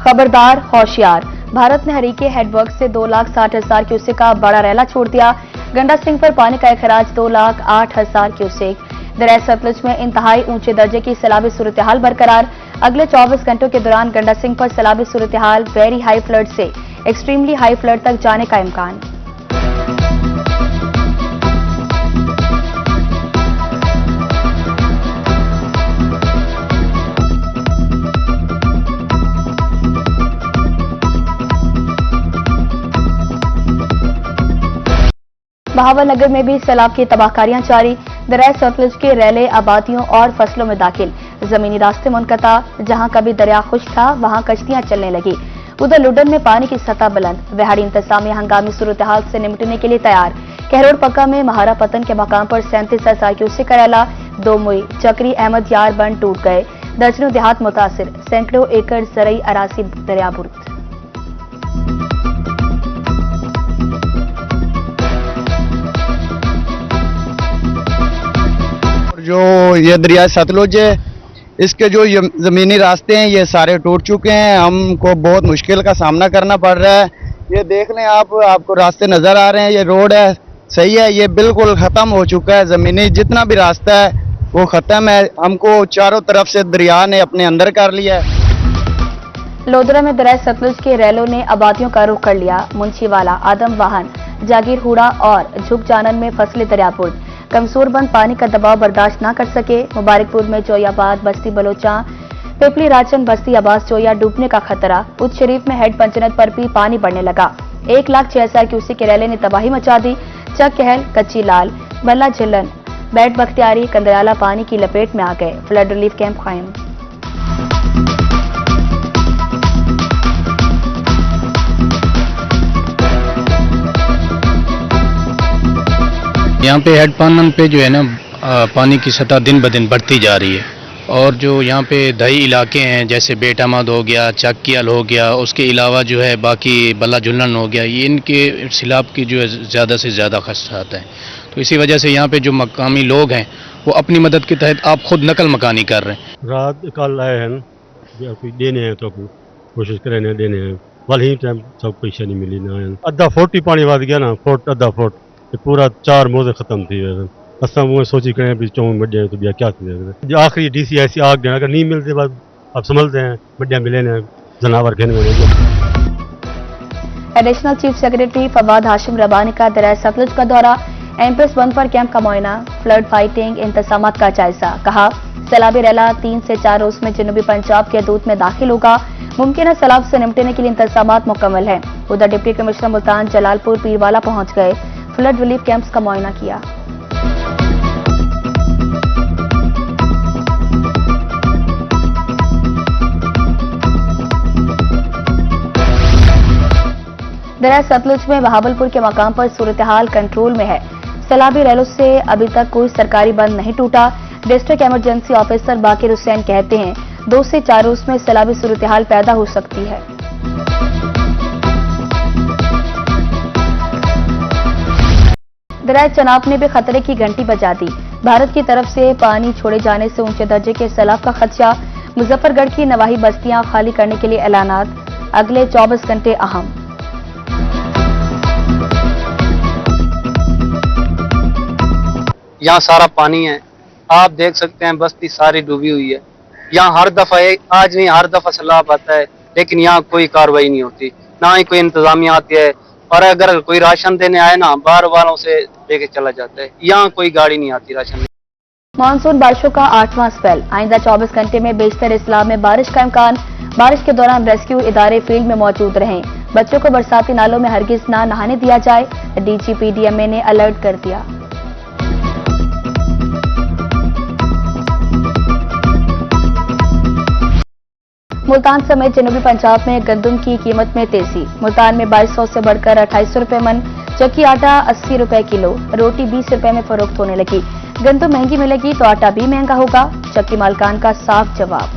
खबरदार, होशियार। भारत ने हरीके हेडवर्क से 2,60,000 क्यूसेक का बड़ा रैला छोड़ दिया। गंडा सिंह पर पानी का खराज 2,08,000 क्यूसेक। दरिया सतलुज में इंतहाई ऊंचे दर्जे की सैलाबी सूरत हाल बरकरार। अगले 24 घंटों के दौरान गंडा सिंह पर सैलाबी सूरत हाल वेरी हाई फ्लड से एक्सट्रीमली हाई फ्लड तक जाने का इम्कान। बहावलनगर में भी सैलाब की तबाहकारियां जारी। दरिया सतलुज के रैले आबादियों और फसलों में दाखिल। जमीनी रास्ते मुनक़ता। जहां कभी दरिया खुश था वहां कश्तियां चलने लगी। उधर लुडन में पानी की सतह बुलंद। वहाड़ी इंतजामिया हंगामी सूरत हाल से निपटने के लिए तैयार। कहरोड़ पक्का में महारा पतन के मकाम पर 37,000 क्यूसेक का रैला। 2 मुई चक्री अहमद यार बंद टूट गए। दर्जनों देहात मुतासिर। सैकड़ों एकड़ ज़रई अरासी दरियाबुर्द। जो ये दरिया सतलुज है, इसके जो ज़मीनी रास्ते हैं ये सारे टूट चुके हैं। हमको बहुत मुश्किल का सामना करना पड़ रहा है। ये देख लें आपको रास्ते नज़र आ रहे हैं। ये रोड है, सही है, ये बिल्कुल ख़त्म हो चुका है। ज़मीनी जितना भी रास्ता है वो ख़त्म है। हमको चारों तरफ से दरिया ने अपने अंदर कर लिया है। लोधरा में दरिया सतलुज के रैलों ने आबादियों का रुख कर लिया। मुंशीवाला, आदम वाहन, जागीर हुड़ा और झुक जानन में फसले दरियापुर। कमजोर बंद पानी का दबाव बर्दाश्त न कर सके। मुबारकपुर में चोयाबाद, बस्ती बलोचा, पिपली राचन, बस्ती अब्बास चोया डूबने का खतरा। उच्च शरीफ में हेड पंचनत पर भी पानी बढ़ने लगा। 1,06,000 क्यूसेक के रैले ने तबाही मचा दी। चक कहल, कच्ची लाल, बल्ला झिल्लन, बैट बख्तियारी, कंदयाला पानी की लपेट में आ गए। फ्लड रिलीफ कैंप कायम। यहाँ पे हेड पानन पे जो है ना पानी की सतह दिन ब दिन बढ़ती जा रही है। और जो यहाँ पे दही इलाके हैं जैसे बेटामाद हो गया, चक्कियाल हो गया, उसके अलावा जो है बाकी बल्ला झुल्लन हो गया, ये इनके सैलाब की जो है ज़्यादा से ज़्यादा खतरा है। तो इसी वजह से यहाँ पे जो मकामी लोग हैं वो अपनी मदद के तहत आप खुद नकल मकानी कर रहे हैं। रात कल आए हैं कोई देने हैं तो कोशिश करें देने हैं वाल ही टाइम सब पैसा नहीं मिली ना। अद्धा फुट ही पानी वध गया ना, फुट अद्धा फुट पूरा 4 मोजे खत्म थी। असा वो सोची करें भी चौं बड़े तो बिया क्या थी आखिरी डीसी ऐसी आग देना अगर नहीं मिलते बाद अब समझते हैं बड़िया मिले ने जनावर खेने वाले। Additional chief secretary Fawad Hashim Rabbani का दरिया सतलुज का दौरा। एमप्रेस 1 पर कैंप का मुआयना। फ्लड फाइटिंग इंतजाम का जायजा। कहा सैलाबी रैला 3 से 4 रोज में जनूबी पंजाब के दूत में दाखिल होगा। मुमकिन सैलाब से निपटने के लिए इंतजाम मुकम्मल है। उधर डिप्टी कमिश्नर मुल्तान जलालपुर पीरवाला पहुंच गए। फ्लड रिलीफ कैंप्स का मुआयना किया। दरिया सतलुज में बहावलपुर के मकाम पर सूरत हाल कंट्रोल में है। सैलाबी रैलों से अभी तक कोई सरकारी बंद नहीं टूटा। डिस्ट्रिक्ट इमरजेंसी ऑफिसर बाकिर हुसैन कहते हैं 2 से 4 रोज में सैलाबी सूरत हाल पैदा हो सकती है। दरिया चनाब ने भी खतरे की घंटी बजा दी। भारत की तरफ से पानी छोड़े जाने से ऊंचे दर्जे के सैलाब का खदशा। मुजफ्फरगढ़ की नवाही बस्तियां खाली करने के लिए ऐलानात। अगले 24 घंटे अहम। यहाँ सारा पानी है, आप देख सकते हैं बस्ती सारी डूबी हुई है। यहाँ हर दफा आज नहीं हर दफा सैलाब आता है लेकिन यहाँ कोई कार्रवाई नहीं होती, ना ही कोई इंतजामिया आती है। और अगर कोई राशन देने आए ना बाहर वालों से लेके चला जाता है। यहाँ कोई गाड़ी नहीं आती राशन। मानसून बारिशों का 8वां स्पेल। आइंदा 24 घंटे में बेशतर इस्लाम में बारिश का इम्कान। बारिश के दौरान रेस्क्यू इदारे फील्ड में मौजूद रहें। बच्चों को बरसाती नालों में हरगिज ना नहाने दिया जाए। DGPDMA ने अलर्ट कर दिया। मुल्तान समेत जनूबी पंजाब में गंदम की कीमत में तेजी। मुल्तान में 2200 से बढ़कर 2800 रुपए मन। चक्की आटा 80 रुपए किलो। रोटी 20 रुपए में फरोख्त होने लगी। गंदम महंगी मिलेगी तो आटा भी महंगा होगा। चक्की मालकान का साफ जवाब।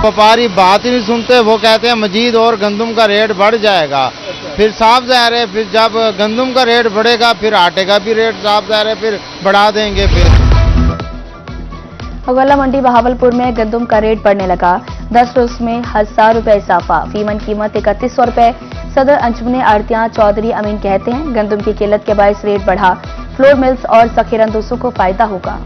व्यापारी बात ही नहीं सुनते, वो कहते हैं मजीद और गंदम का रेट बढ़ जाएगा। फिर साफ ज़ाहिर है फिर जब गंदम का रेट बढ़ेगा फिर आटे का भी रेट साफ ज़ाहिर है फिर बढ़ा देंगे। फिर गल्ला मंडी बहावलपुर में गंदम का रेट बढ़ने लगा। 10 रोज में 1000 रुपए इजाफा, फीमन कीमत 3100 रुपए। सदर अंजुमन आड़तियां चौधरी अमीन कहते हैं गंदम की किल्लत के बायस रेट बढ़ा, फ्लोर मिल्स और ज़ख़ीरंदोजों को फायदा होगा।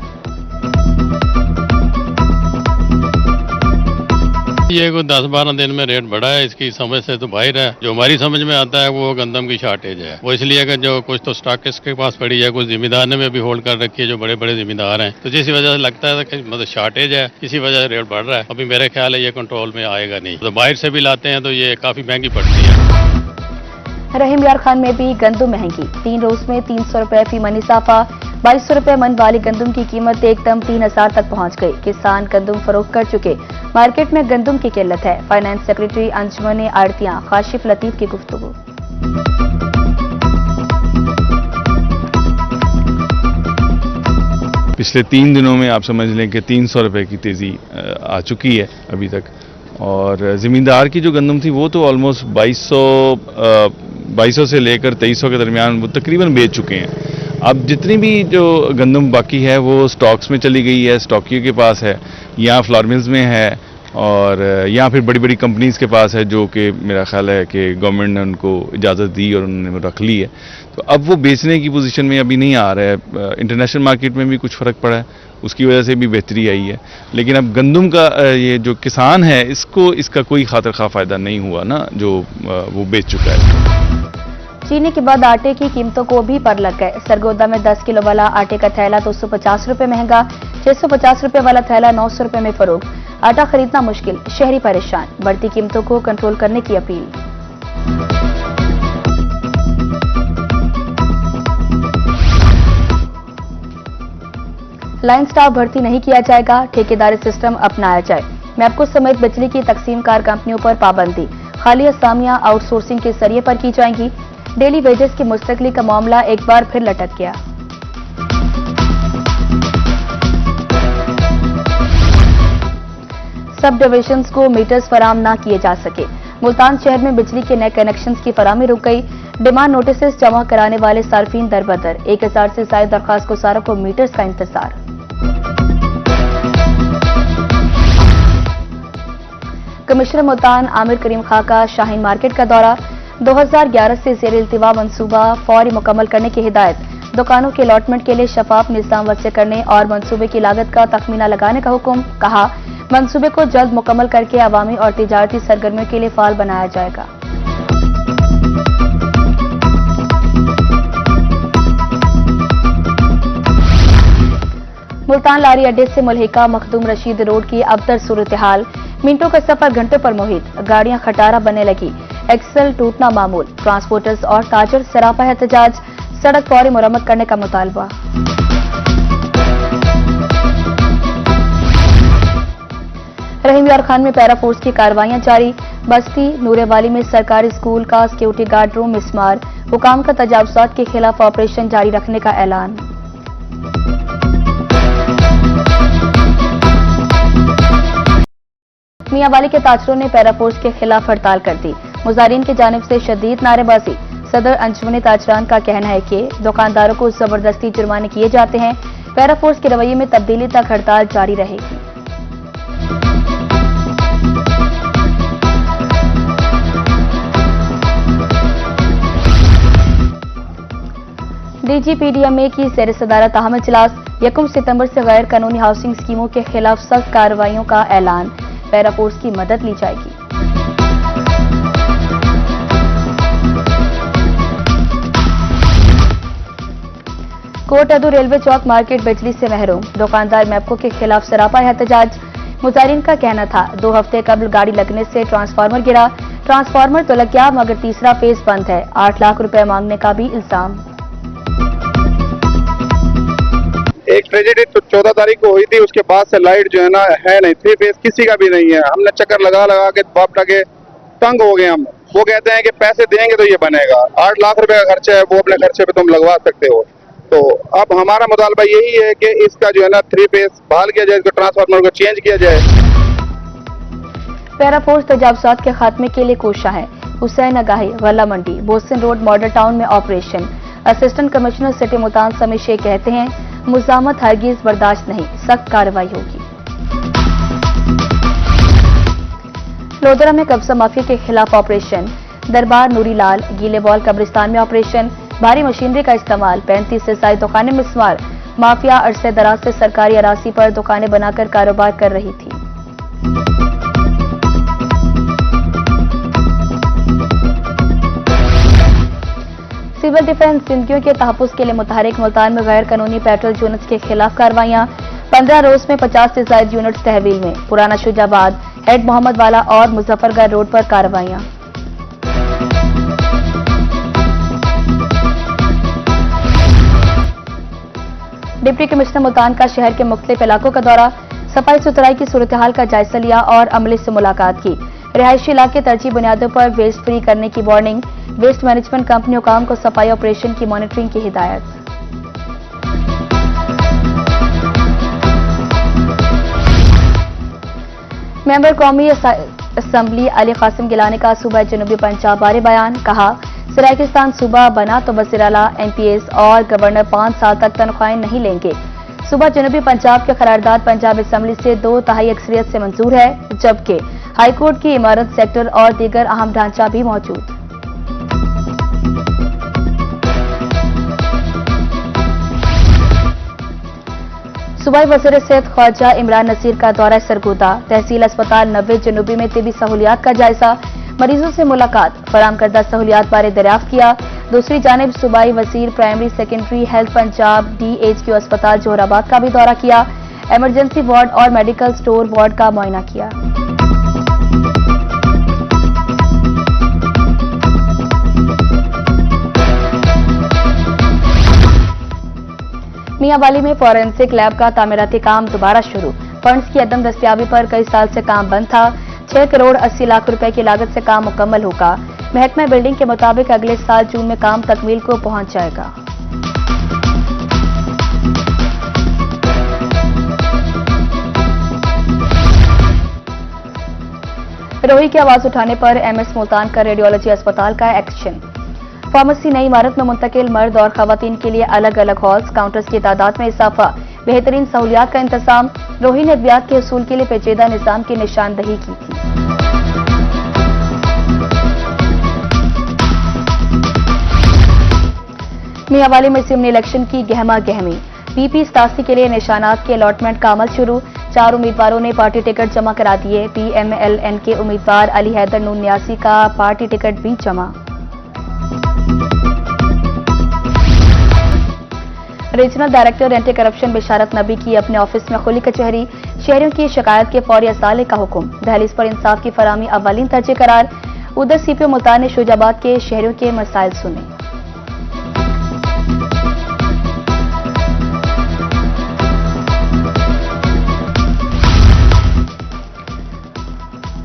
ये कोई 10-12 दिन में रेट बढ़ा है, इसकी समझ से तो बाहर है। जो हमारी समझ में आता है वो गंदम की शॉर्टेज है। वो इसलिए कि जो कुछ तो स्टॉकिस्ट के पास पड़ी है, कुछ जिम्मेदार ने भी होल्ड कर रखी है, जो बड़े बड़े जिम्मेदार हैं, तो जिस वजह से लगता है कि मतलब शॉर्टेज है, इसी वजह से रेट बढ़ रहा है। अभी मेरे ख्याल है ये कंट्रोल में आएगा नहीं, तो बाहर से भी लाते हैं तो ये काफी महंगी पड़ती है। रहीम यार खान में भी गंदम महंगी, 3 रोज में 300 रुपए फी मन इजाफा। 2200 रुपए मन वाली गंदम की कीमत एकदम 3000 तक पहुंच गई। किसान गंदम फरोख्त कर चुके, मार्केट में गंदम की किल्लत है। फाइनेंस सेक्रेटरी अंजुमन आड़तियां काशिफ लतीफ की गुफ्तगू। पिछले 3 दिनों में आप समझ लें कि 300 रुपए की तेज़ी आ चुकी है अभी तक। और ज़मींदार की जो गंदम थी वो तो ऑलमोस्ट 2200 से लेकर 2300 के दरमियान वो तकरीबन बेच चुके हैं। अब जितनी भी जो गंदम बाकी है वो स्टॉक्स में चली गई है, स्टॉकियों के पास है, या फ्लोर मिल्स में है, और या फिर बड़ी बड़ी कंपनीज़ के पास है, जो कि मेरा ख्याल है कि गवर्नमेंट ने उनको इजाज़त दी और उन्होंने रख ली है। तो अब वो बेचने की पोजीशन में अभी नहीं आ रहा है। इंटरनेशनल मार्केट में भी कुछ फ़र्क पड़ा है, उसकी वजह से भी बेहतरी आई है। लेकिन अब गंदम का ये जो किसान है इसका कोई खातिर खा फ़ायदा नहीं हुआ ना, जो वो बेच चुका है। चीनी के बाद आटे की कीमतों को भी पर लग गए। सरगोदा में 10 किलो वाला आटे का थैला 250 रुपए महंगा, 650 रुपए वाला थैला 900 रुपए में फरोख्त। आटा खरीदना मुश्किल, शहरी परेशान। बढ़ती कीमतों को कंट्रोल करने की अपील। लाइन स्टाफ भर्ती नहीं किया जाएगा, ठेकेदारी सिस्टम अपनाया जाए। मैपको समेत बिजली की तकसीमकार कंपनियों पर पाबंदी, खाली असामियां आउटसोर्सिंग के जरिए पर की जाएंगी। डेली वेजेस की मुस्तकली का मामला एक बार फिर लटक गया। सब डिविजन्स को मीटर्स फराम न किए जा सके। मुल्तान शहर में बिजली के नए कनेक्शंस की फराहमी रुक गई। डिमांड नोटिस जमा कराने वाले सार्फिन दरबदर, 1000 से ज्यादा दरखास्त गुजारों को मीटर्स का इंतजार। कमिश्नर मुल्तान आमिर करीम खां का शाहीन मार्केट का दौरा। 2011 से ज़ेर इल्तिवा मंसूबा फौरी मुकम्मल करने की हिदायत। दुकानों के अलॉटमेंट के लिए शफाफ निज़ाम वज़े करने और मंसूबे की लागत का तखमीना लगाने का हुक्म। कहा, मंसूबे को जल्द मुकम्मल करके अवामी और तिजारती सरगर्मियों के लिए फाल बनाया जाएगा। मुल्तान लारी अड्डे से मुल्हिका मखदूम रशीद रोड की अबतर सूरत हाल। मिनटों का सफर घंटों पर मोहित, गाड़ियां खटारा बनने लगी, एक्सल टूटना मामूल। ट्रांसपोर्टर्स और ताजर सरापा एहतजाज, सड़क फौरी मुरम्मत करने का मुतालबा। रहीम यार खान में पैरा फोर्स की कार्रवाइयां जारी। बस्ती नूरेवाली में सरकारी स्कूल का सिक्योरिटी गार्ड रूम मिसमार, हुकाम का तजावुजात के खिलाफ ऑपरेशन जारी रखने का ऐलान। मियांवाली के ताजरों ने पैरा फोर्स के खिलाफ हड़ताल कर दी। मुजाहिरीन की जानिब से शदीद नारेबाजी। सदर अंजुमन ताजरान का कहना है कि दुकानदारों को जबरदस्ती जुर्माने किए जाते हैं। पैरा फोर्स के रवैये में तब्दीली तक हड़ताल जारी रहेगी। DGPDMA की ज़ेर सदारत अहम इजलास। 1 सितंबर से गैर कानूनी हाउसिंग स्कीमों के खिलाफ सख्त कार्रवाइयों का ऐलान। पैरा फोर्स की मदद ली जाएगी। कोटअदू रेलवे चौक मार्केट बिजली से महरूम। दुकानदार मैपको के खिलाफ सरापा एहतजाज। मुजाहिरीन का कहना था 2 हफ्ते कबल गाड़ी लगने से ट्रांसफार्मर गिरा। ट्रांसफार्मर तो लग गया मगर तीसरा फेज बंद है। 8 लाख रुपए मांगने का भी इल्जाम। एक ट्रेजेडी तो 14 तारीख को हुई थी, उसके बाद से लाइट जो है ना है नहीं, 3 फेज किसी का भी नहीं है। हमने चक्कर लगा लगा के बाप के तंग हो गए हम। वो कहते हैं कि पैसे देंगे तो ये बनेगा। 8 लाख रुपए का खर्चा है, वो अपने खर्चे पे तुम लगवा सकते हो। तो अब हमारा मुतालबा यही है कि इसका जो है ना 3 फेज बहाल किया जाए, इसको ट्रांसफार्मर को चेंज किया जाए। पैरा फोर्स तजावुजात के खात्मे के लिए कोशिश है। हुसैन अगाही गल्ला मंडी बोस्टन रोड मॉडल टाउन में operation. Assistant commissioner city Multan Sameer Sheikh कहते हैं मुजामत हरगिज बर्दाश्त नहीं, सख्त कार्रवाई होगी। लोधरा में कब्जा माफिया के खिलाफ ऑपरेशन, दरबार नूरीलाल गीलेबॉल कब्रिस्तान में ऑपरेशन, भारी मशीनरी का इस्तेमाल, 35 से ज्यादा दुकानें मिसमार। माफिया अरसे दराज से सरकारी अराजी पर दुकानें बनाकर कारोबार कर रही थी। सिविल डिफेंस जिंदगियों के तहफ्फुज़ के लिए मुतहरिक मुल्तान में गैर कानूनी पेट्रोल यूनिट्स के खिलाफ कार्रवाइयां, 15 रोज में 50 से ज्यादा यूनिट्स तहवील में। पुराना शुजाबाद, हेड मोहम्मद वाला और मुजफ्फरगढ़ रोड पर कार्रवाइयां। डिप्टी कमिश्नर मुल्तान का शहर के मुख्तलिफ इलाकों का दौरा, सफाई सुथराई की सूरत हाल का जायजा लिया और अमले से मुलाकात की। रिहायशी इलाके तरजीह बुनियादों पर वेस्ट फ्री करने की वार्निंग, वेस्ट मैनेजमेंट कंपनी हुकाम को सफाई ऑपरेशन की मॉनिटरिंग की हिदायत। मेंबर कौमी असम्बली अली कासिम गिलानी का सूबा जनूबी पंजाब बारे बयान, कहा सरायकिस्तान सूबा बना तो वज़ीर आला, एमपीएस और गवर्नर 5 साल तक तनख्वाहें नहीं लेंगे। सूबा जनूबी पंजाब के करारदाद पंजाब असम्बली से 2/3 अक्सरियत से मंजूर है, जबकि हाईकोर्ट की इमारत, सेक्टर और दीगर अहम ढांचा भी मौजूद। सूबाई वज़ीर सेहत ख्वाजा इमरान नसीर का दौरा सरगोदा, तहसील अस्पताल 90 जनूबी में तिबी सहूलियात का जायजा, मरीजों से मुलाकात, फराम करदा सहूलियात बारे दरियाफ्त किया। दूसरी जानिब सूबाई वजीर primary secondary health Punjab DHQ अस्पताल जोहराबाद का भी दौरा किया, इमरजेंसी वार्ड और मेडिकल स्टोर वार्ड का मुआयना किया। मियांवाली में फॉरेंसिक लैब का तामीराती काम दोबारा शुरू, फंड्स की अदम दस्तियाबी पर कई साल से काम बंद था। 6 करोड़ 80 लाख रुपए की लागत से काम मुकम्मल होगा। महकमा बिल्डिंग के मुताबिक अगले साल जून में काम तकमील को पहुंच जाएगा। रोही की आवाज उठाने पर MS मुल्तान का रेडियोलॉजी अस्पताल का एक्शन। फार्मेसी नई इमारत में मुंतकिल, मर्द और खवातीन के लिए अलग अलग हॉल्स, काउंटर्स की तादाद में इजाफा, बेहतरीन सहूलियात का इंतजाम। रोही ने अद्वियात के हसूल के लिए पेचीदा निजाम की निशानदही की थी। मियांवाली में सिमनी इलेक्शन की गहमा गहमी, PP 87 के लिए निशानात के अलॉटमेंट का अमल शुरू। 4 उम्मीदवारों ने पार्टी टिकट जमा करा दिए। PMLN के उम्मीदवार अली हैदर नून न्यासी का पार्टी टिकट भी जमा। रीजनल डायरेक्टर एंटी करप्शन बिशारत नबी की अपने ऑफिस में खुली कचहरी, शहरियों की शिकायत के फौरी असाले का हुक्म, दहलीज पर इंसाफ की फराहमी अव्वलीन तरजीह करार। उधर CPO मुल्तान ने शुजाबाद के शहरियों के मसाइल सुने।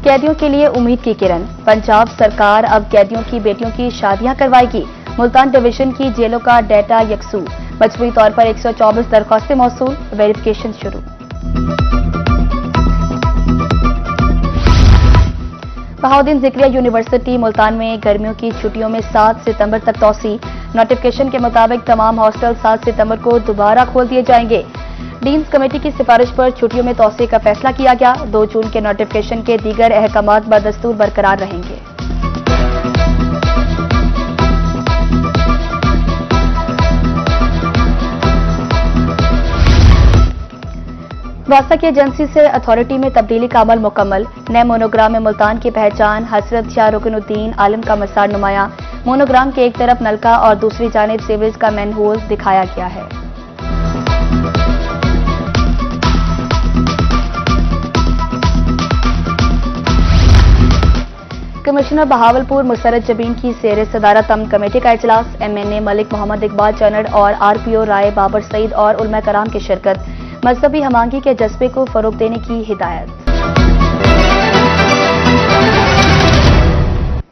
कैदियों के लिए उम्मीद की किरण, पंजाब सरकार अब कैदियों की बेटियों की शादियां करवाएगी। मुल्तान डिवीजन की जेलों का डेटा यकसू, मजबूरी तौर पर 124 दरख्वास्तें मौसूल, वेरिफिकेशन शुरू। बहाउद्दीन ज़िक्रिया यूनिवर्सिटी मुल्तान में गर्मियों की छुट्टियों में 7 सितंबर तक तौसी, नोटिफिकेशन के मुताबिक तमाम हॉस्टल 7 सितंबर को दोबारा खोल दिए जाएंगे। डीन्स कमेटी की सिफारिश पर छुट्टियों में तौसी का फैसला किया गया। 2 जून के नोटिफिकेशन के दीगर अहकामात बदस्तूर बरकरार रहेंगे। वास्ता की एजेंसी से अथॉरिटी में तब्दीली का अमल मुकम्मल। नए मोनोग्राम में मुल्तान की पहचान, हजरत शाह रुकनुद्दीन आलम का मसार नुमाया। मोनोग्राम के एक तरफ नलका और दूसरी जानिब सीवरेज का मैनहोल दिखाया गया है। कमिश्नर बहावलपुर मुसरत जबीन की सेर सदारत अमन कमेटी का इजलास, MNA मलिक मोहम्मद इकबाल चनड़ और RPO राय बाबर सईद और उलमा कराम की शिरकत। मजहबी हमांगी के जज्बे को फरोग देने की हिदायत।